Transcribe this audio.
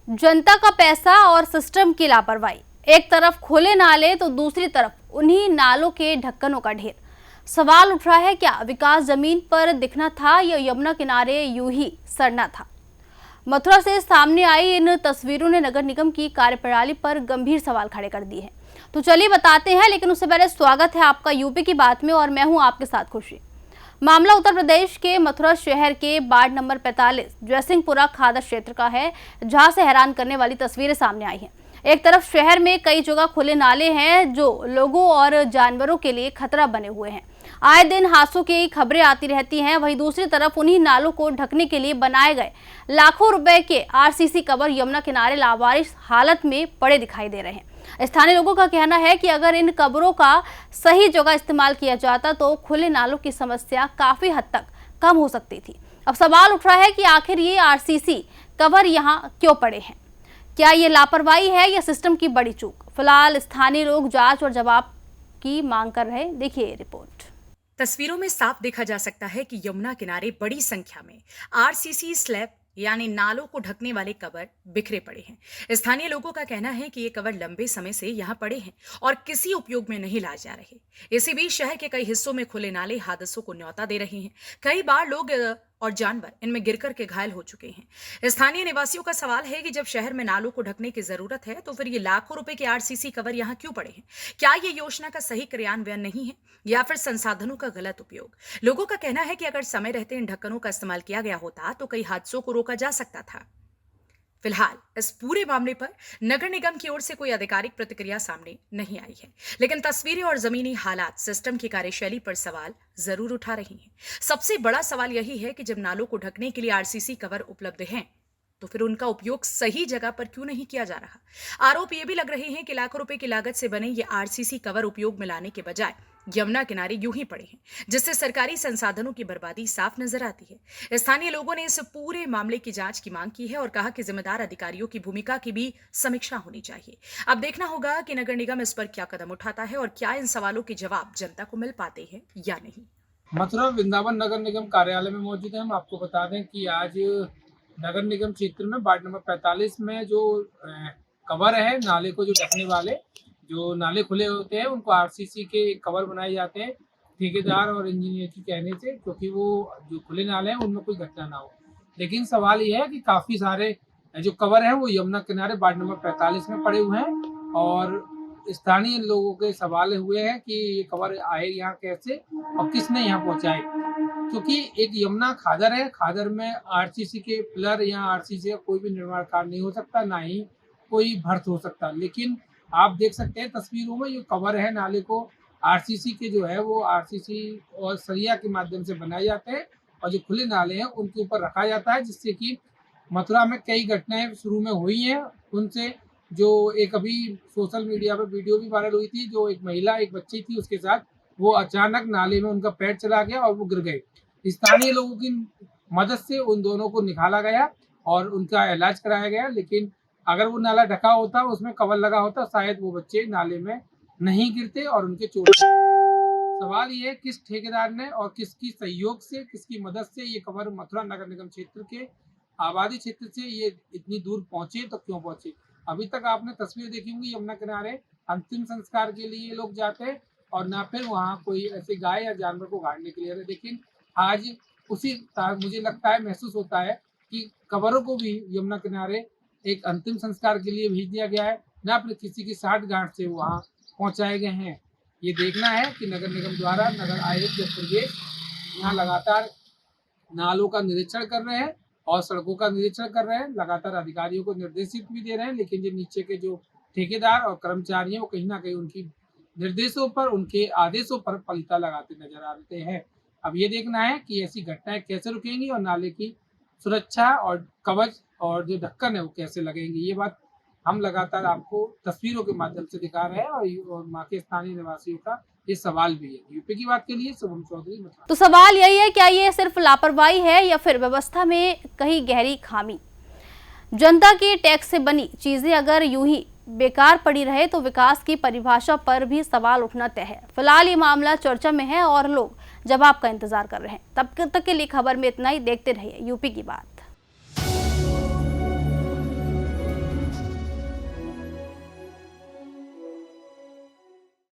जनता का पैसा और सिस्टम की लापरवाही। एक तरफ खुले नाले तो दूसरी तरफ उन्हीं नालों के ढक्कनों का ढेर। सवाल उठ रहा है, क्या विकास जमीन पर दिखना था या यमुना किनारे यूं ही सड़ना था। मथुरा से सामने आई इन तस्वीरों ने नगर निगम की कार्यप्रणाली पर गंभीर सवाल खड़े कर दिए हैं। तो चलिए बताते हैं, लेकिन उससे पहले स्वागत है आपका यूपी की बात में और मैं हूं आपके साथ खुशी। मामला उत्तर प्रदेश के मथुरा शहर के वार्ड नंबर 45 जयसिंहपुरा खादर क्षेत्र का है, जहां से हैरान करने वाली तस्वीरें सामने आई हैं। एक तरफ शहर में कई जगह खुले नाले हैं जो लोगों और जानवरों के लिए खतरा बने हुए हैं। आए दिन हादसों की खबरें आती रहती हैं। वहीं दूसरी तरफ उन्हीं नालों को ढकने के लिए बनाए गए लाखों रुपए के आरसीसी कवर यमुना किनारे लावारिस हालत में पड़े दिखाई दे रहे हैं। स्थानीय लोगों का कहना है कि अगर इन कवरों का सही जगह इस्तेमाल किया जाता तो खुले नालों की समस्या काफी हद तक कम हो सकती थी। अब सवाल उठ रहा है कि आखिर ये आरसीसी कवर यहाँ क्यों पड़े हैं। क्या ये लापरवाही है या सिस्टम की बड़ी चूक। फिलहाल स्थानीय लोग जांच और जवाब की मांग कर रहे हैं। देखिए रिपोर्ट। तस्वीरों में साफ देखा जा सकता है कि यमुना किनारे बड़ी संख्या में आरसीसी स्लैब यानी नालों को ढकने वाले कवर बिखरे पड़े हैं। स्थानीय लोगों का कहना है कि ये कवर लंबे समय से यहाँ पड़े हैं और किसी उपयोग में नहीं लाए जा रहे। इसी बीच शहर के कई हिस्सों में खुले नाले हादसों को न्योता दे रहे हैं। कई बार लोग और जानवर इनमें गिरकर के घायल हो चुके हैं। स्थानीय निवासियों का सवाल है कि जब शहर में नालों को ढकने की जरूरत है तो फिर ये लाखों रुपए के आरसीसी कवर यहाँ क्यों पड़े हैं। क्या ये योजना का सही क्रियान्वयन नहीं है या फिर संसाधनों का गलत उपयोग। लोगों का कहना है कि अगर समय रहते इन ढक्कनों का इस्तेमाल किया गया होता तो कई हादसों को रोका जा सकता था। फिलहाल इस पूरे मामले पर नगर निगम की ओर से कोई आधिकारिक प्रतिक्रिया सामने नहीं आई है, लेकिन तस्वीरें और जमीनी हालात सिस्टम की कार्यशैली पर सवाल जरूर उठा रही हैं। सबसे बड़ा सवाल यही है कि जब नालों को ढकने के लिए आरसीसी कवर उपलब्ध हैं तो फिर उनका उपयोग सही जगह पर क्यों नहीं किया जा रहा। आरोप ये भी लग रहे हैं कि लाखों रुपए की लागत से बने ये आरसीसी कवर उपयोग में लाने के बजाय यमुना किनारे यूं ही पड़े हैं, जिससे सरकारी संसाधनों की बर्बादी साफ नजर आती है। स्थानीय लोगों ने इस पूरे मामले की जांच की मांग की है और कहा कि जिम्मेदार अधिकारियों की भूमिका की भी समीक्षा होनी चाहिए। अब देखना होगा कि नगर निगम इस पर क्या कदम उठाता है और क्या इन सवालों के जवाब जनता को मिल पाते हैं या नहीं। मथुरा वृंदावन नगर निगम कार्यालय में मौजूद है। हम आपको बता दें कि आज नगर निगम क्षेत्र में वार्ड नंबर 45 में जो कवर है नाले को जो ढकने वाले जो नाले खुले होते हैं उनको आरसीसी के कवर बनाए जाते हैं ठेकेदार और इंजीनियर के कहने से, क्योंकि वो जो खुले नाले हैं उनमें कोई घटना ना हो। लेकिन सवाल ये है कि काफ़ी सारे जो कवर हैं वो यमुना किनारे वार्ड नंबर 45 में पड़े हुए हैं और स्थानीय लोगों के सवाल हुए हैं कि ये कवर आए यहाँ कैसे और किसने यहाँ पहुँचाए, क्योंकि एक यमुना खादर है। खादर में आरसीसी के पिलर या आरसीसी का कोई भी निर्माण कार्य नहीं हो सकता, ना ही कोई भर्त हो सकता। लेकिन आप देख सकते हैं तस्वीरों में, ये कवर है नाले को आरसीसी के जो है वो आरसीसी और सरिया के माध्यम से बनाए जाते हैं और जो खुले नाले हैं उनके ऊपर रखा जाता है, जिससे कि मथुरा में कई घटनाएं शुरू में हुई हैं। उनसे जो एक अभी सोशल मीडिया पर वीडियो भी वायरल हुई थी, जो एक महिला एक बच्ची थी उसके साथ, वो अचानक नाले में उनका पैर चला गया और वो गिर गए। स्थानीय लोगों की मदद से उन दोनों को निकाला गया और उनका इलाज कराया गया। लेकिन अगर वो नाला ढका होता, उसमें कवर लगा होता, शायद वो बच्चे नाले में नहीं गिरते और उनके चोट। सवाल ये है किस ठेकेदार ने और किसकी सहयोग से, किसकी मदद से ये कवर मथुरा नगर निगम क्षेत्र के आबादी क्षेत्र से ये इतनी दूर पहुंचे, तो क्यों पहुंचे। अभी तक आपने तस्वीर देखी होंगी, यमुना किनारे अंतिम संस्कार के लिए लोग जाते हैं और ना फिर वहाँ कोई ऐसे गाय या जानवर को गाड़ने के लिए। लेकिन आज उसी मुझे लगता है, महसूस होता है कि कवरों को भी यमुना किनारे एक अंतिम संस्कार के लिए भेज दिया गया है, ना फिर किसी की साठगांठ से वहाँ पहुँचाए गए हैं। ये देखना है कि नगर निगम द्वारा नगर आयुक्त यहाँ लगातार नालों का निरीक्षण कर रहे हैं और सड़कों का निरीक्षण कर रहे हैं, लगातार अधिकारियों को निर्देशित भी दे रहे हैं। लेकिन जो नीचे के जो ठेकेदार और कर्मचारी हैं वो कहीं ना कहीं उनकी निर्देशों पर, उनके आदेशों पर पलता लगाते नजर आते हैं। अब ये देखना है कि ऐसी घटनाएं कैसे रुकेंगी और नाले की सुरक्षा और कवच और जो ढक्कन है वो कैसे लगेंगे। ये बात हम लगातार आपको तस्वीरों के माध्यम से दिखा रहे हैं और वहाँ के स्थानीय निवासियों का ये सवाल भी है। यूपी की बात के लिए शुभम चौधरी। तो सवाल यही है, क्या ये सिर्फ लापरवाही है या फिर व्यवस्था में कहीं गहरी खामी। जनता के टैक्स से बनी चीजें अगर यूं ही बेकार पड़ी रहे तो विकास की परिभाषा पर भी सवाल उठना तय है। फिलहाल ये मामला चर्चा में है और लोग जवाब का इंतजार कर रहे हैं। तब तक के लिए खबर में इतना ही। देखते रहिए यूपी की बात।